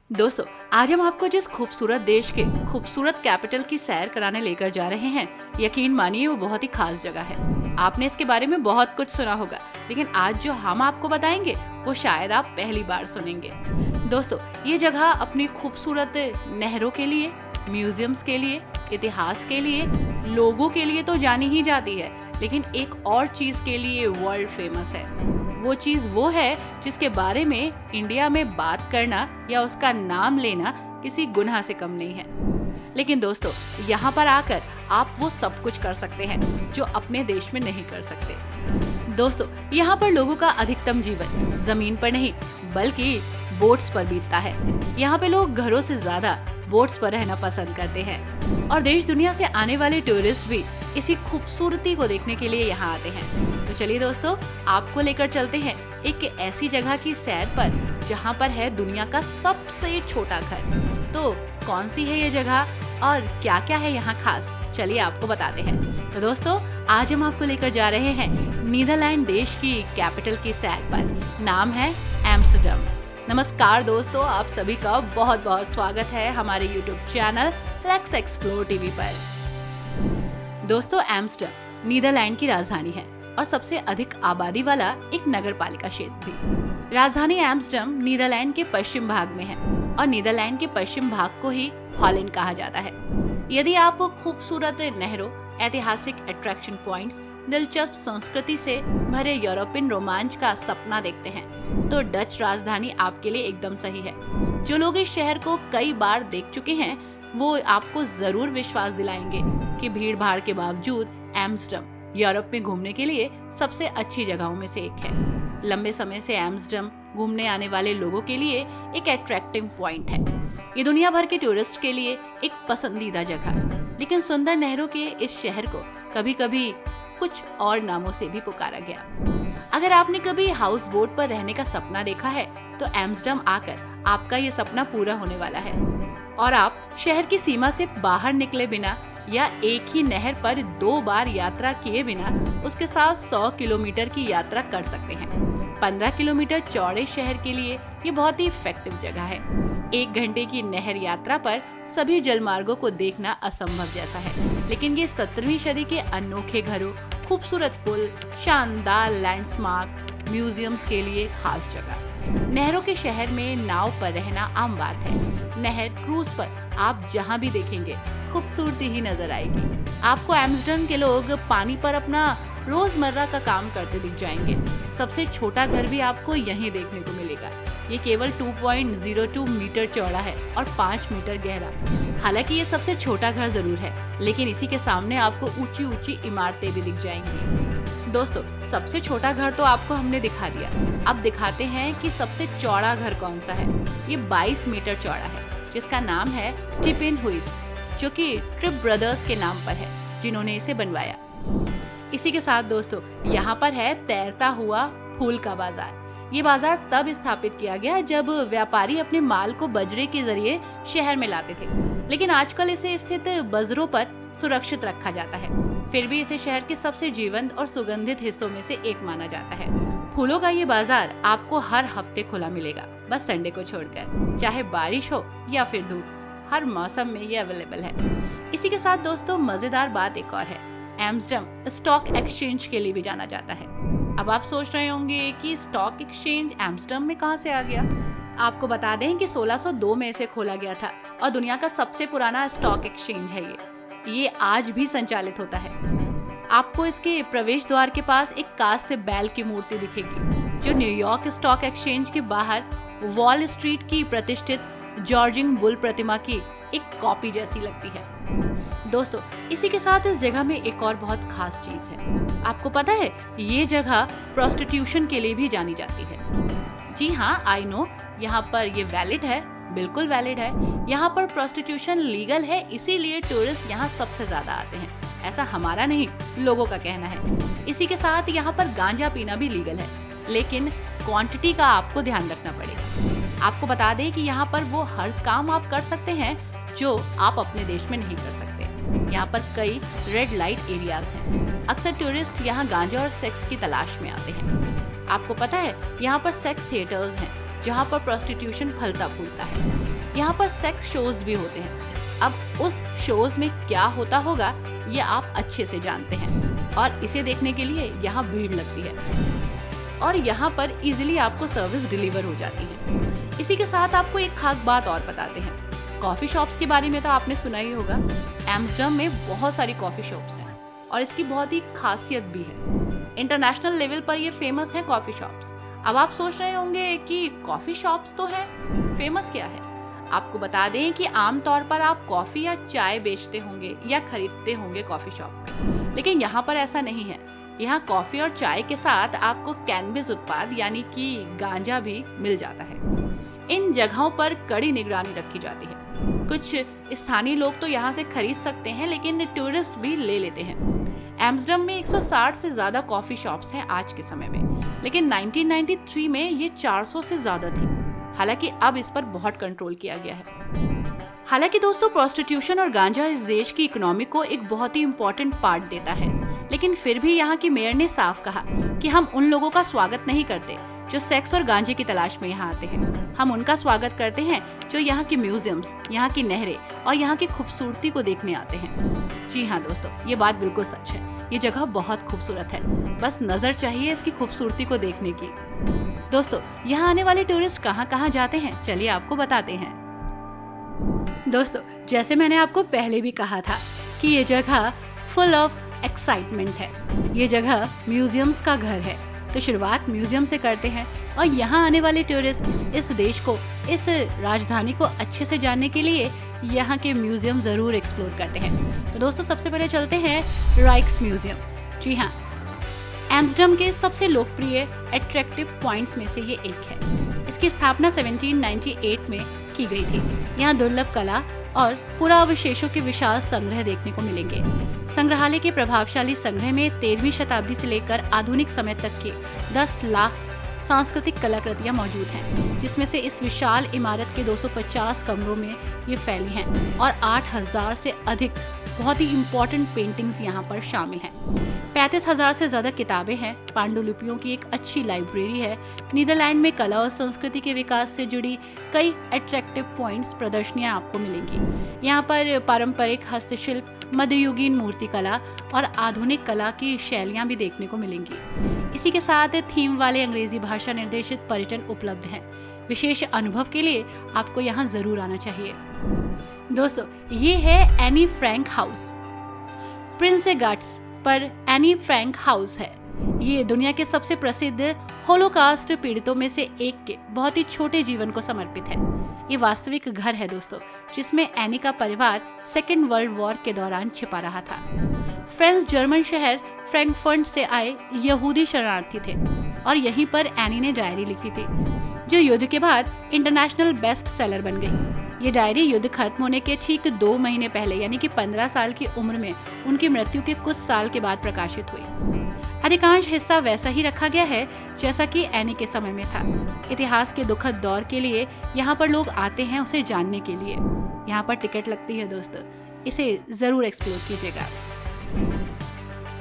दोस्तों, आज हम आपको जिस खूबसूरत देश के खूबसूरत कैपिटल की सैर कराने लेकर जा रहे हैं, यकीन मानिए वो बहुत ही खास जगह है। आपने इसके बारे में बहुत कुछ सुना होगा, लेकिन आज जो हम आपको बताएंगे वो शायद आप पहली बार सुनेंगे। दोस्तों, ये जगह अपनी खूबसूरत नहरों के लिए, म्यूजियम्स के लिए, इतिहास के लिए, लोगों के लिए तो जानी ही जाती है, लेकिन एक और चीज के लिए वर्ल्ड फेमस है। वो चीज वो है जिसके बारे में इंडिया में बात करना या उसका नाम लेना किसी गुनाह से कम नहीं है। लेकिन दोस्तों, यहाँ पर आकर आप वो सब कुछ कर सकते हैं जो अपने देश में नहीं कर सकते। दोस्तों, यहाँ पर लोगों का अधिकतम जीवन जमीन पर नहीं बल्कि बोट्स पर बीतता है। यहाँ पे लोग घरों से ज्यादा बोट्स पर रहना पसंद करते हैं और देश दुनिया से आने वाले टूरिस्ट भी इसी खूबसूरती को देखने के लिए यहाँ आते हैं। तो चलिए दोस्तों, आपको लेकर चलते हैं एक ऐसी जगह की सैर पर जहाँ पर है दुनिया का सबसे छोटा घर। तो कौन सी है ये जगह और क्या क्या है यहाँ खास, चलिए आपको बताते हैं। तो दोस्तों, आज हम आपको लेकर जा रहे हैं नीदरलैंड देश की कैपिटल की सैर पर। नाम है एम्स्टर्डम। नमस्कार दोस्तों, आप सभी का बहुत बहुत स्वागत है हमारे YouTube channel let's explore TV पर। दोस्तों, एम्स्टर्डम नीदरलैंड की राजधानी है और सबसे अधिक आबादी वाला एक नगर पालिका क्षेत्र भी। राजधानी एम्स्टर्डम नीदरलैंड के पश्चिम भाग में है और नीदरलैंड के पश्चिम भाग को ही हॉलैंड कहा जाता है। यदि आप खूबसूरत नहरों, ऐतिहासिक अट्रैक्शन पॉइंट्स, दिलचस्प संस्कृति से भरे यूरोपियन रोमांच का सपना देखते हैं तो डच राजधानी आपके लिए एकदम सही है। जो लोग इस शहर को कई बार देख चुके हैं वो आपको जरूर विश्वास दिलाएंगे कि भीड़ भाड़ के बावजूद एम्स्टर्डम यूरोप में घूमने के लिए सबसे अच्छी जगहों में से एक है। लंबे समय से एम्स्टर्डम घूमने आने वाले लोगों के लिए एक अट्रैक्टिव पॉइंट है। ये दुनिया भर के टूरिस्ट के लिए एक पसंदीदा जगह। लेकिन सुंदर नहरों के इस शहर को कभी कभी कुछ और नामों से भी पुकारा गया। अगर आपने कभी हाउस बोट पर रहने का सपना देखा है तो एम्स्टर्डम आकर आपका ये सपना पूरा होने वाला है और आप शहर की सीमा से बाहर निकले बिना या एक ही नहर पर 2 बार यात्रा किए बिना उसके साथ 100 किलोमीटर की यात्रा कर सकते हैं। 15 किलोमीटर चौड़े शहर के लिए ये बहुत ही इफेक्टिव जगह है। 1 घंटे की नहर यात्रा पर सभी जलमार्गों को देखना असंभव जैसा है, लेकिन ये 17वीं सदी के अनोखे घरों, खूबसूरत पुल, शानदार लैंडमार्क, म्यूजियम्स के लिए खास जगह। नहरों के शहर में नाव पर रहना आम बात है। नहर क्रूज पर आप जहाँ भी देखेंगे खूबसूरती ही नजर आएगी। आपको एम्स्टर्डम के लोग पानी पर अपना रोजमर्रा का काम करते दिख जाएंगे। सबसे छोटा घर भी आपको यहीं देखने को मिलेगा। ये केवल 2.02 मीटर चौड़ा है और 5 मीटर गहरा। हालांकि ये सबसे छोटा घर जरूर है, लेकिन इसी के सामने आपको ऊंची ऊंची इमारतें भी दिख जाएंगी। दोस्तों, सबसे छोटा घर तो आपको हमने दिखा दिया, अब दिखाते हैं कि सबसे चौड़ा घर कौन सा है। ये 22 मीटर चौड़ा है, जिसका नाम है टिपिन हुइस, जो कि ट्रिप ब्रदर्स के नाम पर है जिन्होंने इसे बनवाया। इसी के साथ दोस्तों, यहाँ पर है तैरता हुआ फूल का बाजार। ये बाजार तब स्थापित किया गया जब व्यापारी अपने माल को बजरे के जरिए शहर में लाते थे, लेकिन आजकल इसे स्थित बजरों पर सुरक्षित रखा जाता है। फिर भी इसे शहर के सबसे जीवंत और सुगंधित हिस्सों में से एक माना जाता है। फूलों का ये बाजार आपको हर हफ्ते खुला मिलेगा, बस संडे को छोड़कर। चाहे बारिश हो या फिर धूप, हर मौसम में ये अवेलेबल है। इसी के साथ दोस्तों, मजेदार बात एक और है, एम्स्टर्डम स्टॉक एक्सचेंज के लिए भी जाना जाता है। अब आप सोच रहे होंगे कि स्टॉक एक्सचेंज एम्स्टर्डम में कहां से आ गया। आपको बता दें कि 1602 में इसे खोला गया था और दुनिया का सबसे पुराना स्टॉक एक्सचेंज है ये आज भी संचालित होता है। आपको इसके प्रवेश द्वार के पास एक कांच से बैल की मूर्ति दिखेगी, जो न्यूयॉर्क स्टॉक एक्सचेंज के बाहर वॉल स्ट्रीट की प्रतिष्ठित जॉर्जिंग बुल प्रतिमा की एक कॉपी जैसी लगती है। दोस्तों, इसी के साथ इस जगह में एक और बहुत खास चीज है। आपको पता है, ये जगह प्रोस्टिट्यूशन के लिए भी जानी जाती है। जी हाँ, आई नो, यहाँ पर ये वैलिड है, बिल्कुल वैलिड है। यहाँ पर प्रोस्टिट्यूशन लीगल है, इसीलिए टूरिस्ट यहाँ सबसे ज्यादा आते हैं। ऐसा हमारा नहीं, लोगों का कहना है। इसी के साथ यहाँ पर गांजा पीना भी लीगल है, लेकिन क्वांटिटी का आपको ध्यान रखना पड़ेगा। आपको बता दें कि यहाँ पर वो हर काम आप कर सकते हैं जो आप अपने देश में नहीं कर सकते। यहाँ पर कई रेड लाइट एरियाज हैं। अक्सर टूरिस्ट यहाँ गांजा और सेक्स की तलाश में आते हैं। आपको पता है, यहाँ पर सेक्स थिएटर्स हैं जहाँ पर प्रोस्टिट्यूशन फलता फूलता है। यहाँ पर सेक्स शोज भी होते हैं। अब उस शोज में क्या होता होगा ये आप अच्छे से जानते हैं और इसे देखने के लिए यहाँ भीड़ लगती है और यहाँ पर इजीली आपको सर्विस डिलीवर हो जाती है। इसी के साथ आपको एक खास बात और बताते हैं। कॉफी शॉप्स के बारे में तो आपने सुना ही होगा। एम्स्टर्डम में बहुत सारी कॉफी शॉप्स हैं और इसकी बहुत ही खासियत भी है। इंटरनेशनल लेवल पर ये फेमस है कॉफी शॉप्स। अब आप सोच रहे होंगे कि कॉफी शॉप्स तो है, फेमस क्या है? आपको बता दें कि आमतौर पर आप कॉफी या चाय बेचते होंगे या खरीदते होंगे कॉफी शॉप पे, लेकिन यहाँ पर ऐसा नहीं है। यहाँ कॉफी और चाय के साथ आपको कैनबिस उत्पाद यानी कि गांजा भी मिल जाता है। इन जगहों पर कड़ी निगरानी रखी जाती है। कुछ स्थानीय लोग तो यहाँ से खरीद सकते हैं, लेकिन टूरिस्ट भी ले लेते हैं। एम्स्टर्डम में 160 से ज्यादा कॉफी शॉप्स हैं आज के समय में, लेकिन 1993 में ये 400 से ज्यादा थी। हालांकि अब इस पर बहुत कंट्रोल किया गया है। हालांकि दोस्तों, प्रोस्टिट्यूशन और गांजा इस देश की इकोनॉमी को एक बहुत ही इम्पोर्टेंट पार्ट देता है, लेकिन फिर भी यहाँ की मेयर ने साफ कहा कि हम उन लोगों का स्वागत नहीं करते जो सेक्स और गांजे की तलाश में यहाँ आते हैं। हम उनका स्वागत करते हैं जो यहाँ की म्यूजियम्स, यहाँ की नहरें और यहाँ की खूबसूरती को देखने आते हैं। जी हाँ दोस्तों, ये बात बिल्कुल सच है। ये जगह बहुत खूबसूरत है, बस नजर चाहिए इसकी खूबसूरती को देखने की। दोस्तों, यहाँ आने वाले टूरिस्ट कहाँ कहाँ जाते हैं, चलिए आपको बताते हैं। दोस्तों, जैसे मैंने आपको पहले भी कहा था कि ये जगह फुल ऑफ एक्साइटमेंट है। ये जगह म्यूजियम्स का घर है। तो शुरुआत म्यूजियम से करते हैं और यहाँ आने वाले टूरिस्ट इस देश को, इस राजधानी को अच्छे से जानने के लिए यहाँ के म्यूजियम जरूर एक्सप्लोर करते हैं। तो दोस्तों, सबसे पहले चलते हैं राइक्स म्यूजियम। जी हाँ, एम्स्टर्डम के सबसे लोकप्रिय अट्रैक्टिव पॉइंट्स में से ये एक है। इसकी स्थापना 1798 में की गई थी। यहाँ दुर्लभ कला और पुरावशेषों के विशाल संग्रह देखने को मिलेंगे। संग्रहालय के प्रभावशाली संग्रह में 13वीं शताब्दी से लेकर आधुनिक समय तक की 10 लाख सांस्कृतिक कलाकृतियां मौजूद हैं, जिसमें से इस विशाल इमारत के 250 कमरों में ये फैली हैं और 8000 से अधिक बहुत ही इम्पोर्टेंट पेंटिंग्स यहाँ पर शामिल हैं। 35,000 से ज्यादा किताबें हैं। पांडुलिपियों की एक अच्छी लाइब्रेरी है। नीदरलैंड में कला और संस्कृति के विकास से जुड़ी कई अट्रैक्टिव पॉइंट्स, प्रदर्शनियां आपको मिलेंगी। यहाँ पर पारंपरिक हस्तशिल्प, मध्ययुगीन मूर्तिकला और आधुनिक कला की शैलियां भी देखने को मिलेंगी। इसी के साथ थीम वाले अंग्रेजी भाषा निर्देशित पर्यटन उपलब्ध हैं। विशेष अनुभव के लिए आपको यहाँ जरूर आना चाहिए। दोस्तों, ये है Anne Frank house. Prince guts पर एनी फ्रैंक हाउस है। ये दुनिया के सबसे प्रसिद्ध होलोकास्ट पीड़ितों में से एक के बहुत ही छोटे जीवन को समर्पित है। ये वास्तविक घर है दोस्तों, जिसमें एनी का परिवार सेकेंड वर्ल्ड वॉर के दौरान छिपा रहा था। फ्रेंच जर्मन शहर फ्रैंकफर्ट से आए यहूदी शरणार्थी थे और यहीं पर एनी ने डायरी लिखी थी, जो युद्ध के बाद इंटरनेशनल बेस्ट सेलर बन गई। ये डायरी युद्ध खत्म होने के ठीक 2 महीने पहले, यानी कि 15 साल की उम्र में उनकी मृत्यु के कुछ साल के बाद प्रकाशित हुई। अधिकांश हिस्सा वैसा ही रखा गया है जैसा कि एनी के समय में था। इतिहास के दुखद दौर के लिए यहाँ पर लोग आते हैं उसे जानने के लिए। यहाँ पर टिकट लगती है दोस्तों, इसे जरूर एक्सप्लोर कीजिएगा।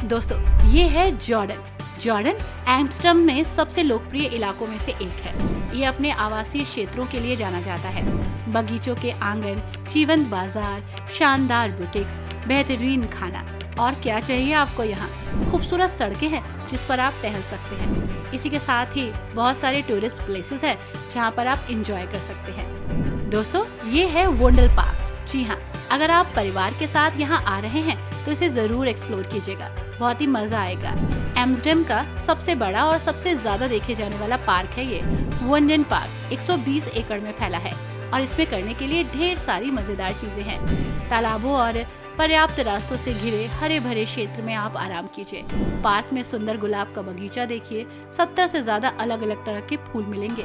दोस्तों, ये है जॉर्डन। जॉर्डन एम्स्टर्डम में सबसे लोकप्रिय इलाकों में से एक है। ये अपने आवासीय क्षेत्रों के लिए जाना जाता है। बगीचों के आंगन, जीवंत बाजार, शानदार बुटीक्स, बेहतरीन खाना और क्या चाहिए आपको यहाँ। खूबसूरत सड़कें हैं जिस पर आप टहल सकते हैं। इसी के साथ ही बहुत सारे टूरिस्ट प्लेसेस हैं जहाँ पर आप एंजॉय कर सकते हैं। दोस्तों, ये है वंडल पार्क। जी हाँ, अगर आप परिवार के साथ यहाँ आ रहे हैं तो इसे जरूर एक्सप्लोर कीजिएगा, बहुत ही मजा आएगा। एम्स्टर्डम का सबसे बड़ा और सबसे ज्यादा देखे जाने वाला पार्क है ये वंडन पार्क। 120 एकड़ में फैला है और इसमें करने के लिए ढेर सारी मजेदार चीजें हैं। तालाबों और पर्याप्त रास्तों से घिरे हरे भरे क्षेत्र में आप आराम कीजिए। पार्क में सुंदर गुलाब का बगीचा देखिए। 70 से ज्यादा अलग अलग तरह के फूल मिलेंगे।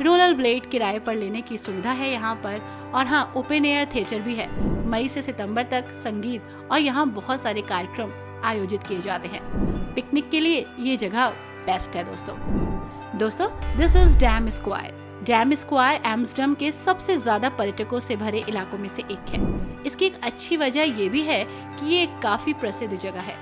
रोलर ब्लेड किराए पर लेने की सुविधा है यहाँ पर, और हाँ, ओपन एयर थिएटर भी है। मई से सितंबर तक संगीत और यहाँ बहुत सारे कार्यक्रम आयोजित किए जाते हैं। पिकनिक के लिए ये जगह बेस्ट है दोस्तों, this is damn square. Dam square Amsterdam के सबसे ज्यादा पर्यटकों से भरे इलाकों में से एक है। इसकी एक अच्छी वजह ये भी है कि ये एक काफी प्रसिद्ध जगह है।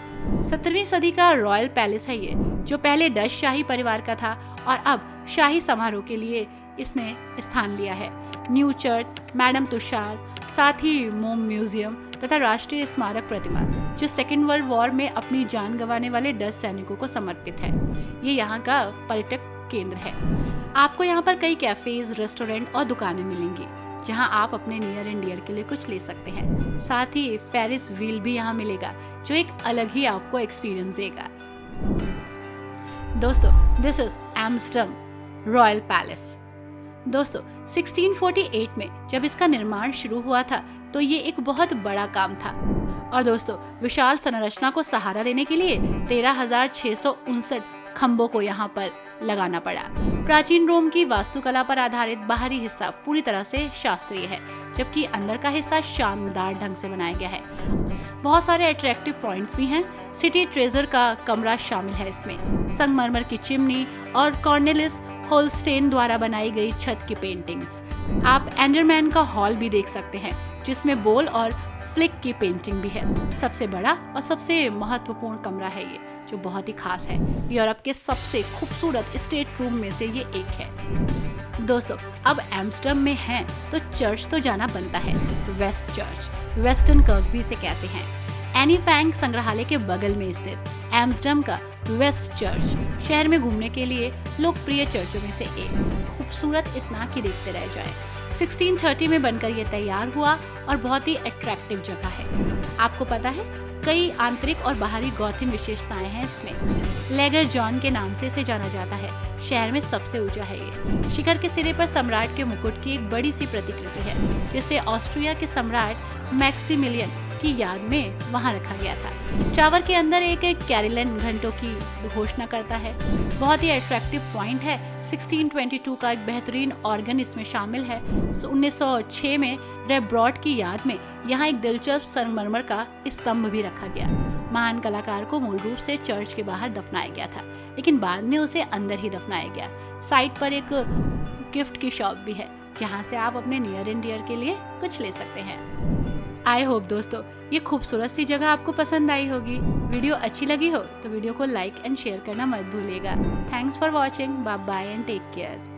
17वीं सदी का रॉयल पैलेस है ये, जो पहले डच शाही परिवार का था और अब शाही समारोह के लिए इसने स्थान लिया है। न्यू चर्च, मैडम तुषार, साथ ही मोम म्यूजियम तथा राष्ट्रीय स्मारक प्रतिमा जो सेकेंड वर्ल्ड वॉर में अपनी जान गंवाने वाले 10 सैनिकों को समर्पित है। ये यहाँ का पर्यटक केंद्र है। आपको यहाँ पर कई कैफेज, रेस्टोरेंट और दुकानें मिलेंगी जहाँ आप अपने नियर एंड डियर के लिए कुछ ले सकते हैं। साथ ही फेरिस व्हील भी यहाँ मिलेगा जो एक अलग ही आपको एक्सपीरियंस देगा। दोस्तों, this is Amsterdam royal palace. दोस्तों, 1648 में जब इसका निर्माण शुरू हुआ था तो ये एक बहुत बड़ा काम था और दोस्तों विशाल संरचना को सहारा देने के लिए 13,659 खंभों को यहाँ पर लगाना पड़ा। प्राचीन रोम की वास्तुकला पर आधारित बाहरी हिस्सा पूरी तरह से शास्त्रीय है, जबकि अंदर का हिस्सा शानदार ढंग से बनाया गया है। बहुत सारे अट्रैक्टिव पॉइंट्स भी हैं। सिटी ट्रेजर का कमरा शामिल है इसमें। संगमरमर की चिमनी और कॉर्नेलिस होलस्टेन द्वारा बनाई गई छत की पेंटिंग्स। आप एंडरमैन का हॉल भी देख सकते हैं जिसमें बोल और फ्लिक की पेंटिंग भी है। सबसे बड़ा और सबसे महत्वपूर्ण कमरा है ये, जो बहुत ही खास है। यूरोप के सबसे खूबसूरत स्टेट रूम में से ये एक है। दोस्तों, अब एम्स्टर्डम में हैं तो चर्च तो जाना बनता है। वेस्ट चर्च, वेस्टर्न कर्क भी इसे कहते हैं। एनी फ्रैंक संग्रहालय के बगल में स्थित एम्स्टर्डम का वेस्ट चर्च शहर में घूमने के लिए लोकप्रिय चर्चों में से एक। खूबसूरत इतना कि देखते रह जाए। 1630 में बनकर यह तैयार हुआ और बहुत ही अट्रैक्टिव जगह है। आपको पता है, कई आंतरिक और बाहरी गॉथिक विशेषताएं हैं इसमें। लेगर जॉन के नाम से इसे जाना जाता है। शहर में सबसे ऊंचा है ये। शिखर के सिरे पर सम्राट के मुकुट की एक बड़ी सी प्रतिकृति है जिसे ऑस्ट्रिया के सम्राट मैक्सिमिलियन की याद में वहां रखा गया था। टावर के अंदर एक कैरिलन घंटों की घोषणा करता है। बहुत ही अट्रैक्टिव पॉइंट है। 1622 का एक बेहतरीन ऑर्गन इसमें शामिल है। 1906 में रेब्रॉड की याद में यहाँ एक दिलचस्प संगमरमर का स्तंभ भी रखा गया। महान कलाकार को मूल रूप से चर्च के बाहर दफनाया गया था, लेकिन बाद में उसे अंदर ही दफनाया गया। साइट पर एक गिफ्ट की शॉप भी है जहाँ से आप अपने नियर एंड डियर के लिए कुछ ले सकते हैं। आई होप दोस्तों ये खूबसूरत सी जगह आपको पसंद आई होगी। वीडियो अच्छी लगी हो तो वीडियो को लाइक एंड शेयर करना मत भूलिएगा। Thanks for watching. Bye bye and take care.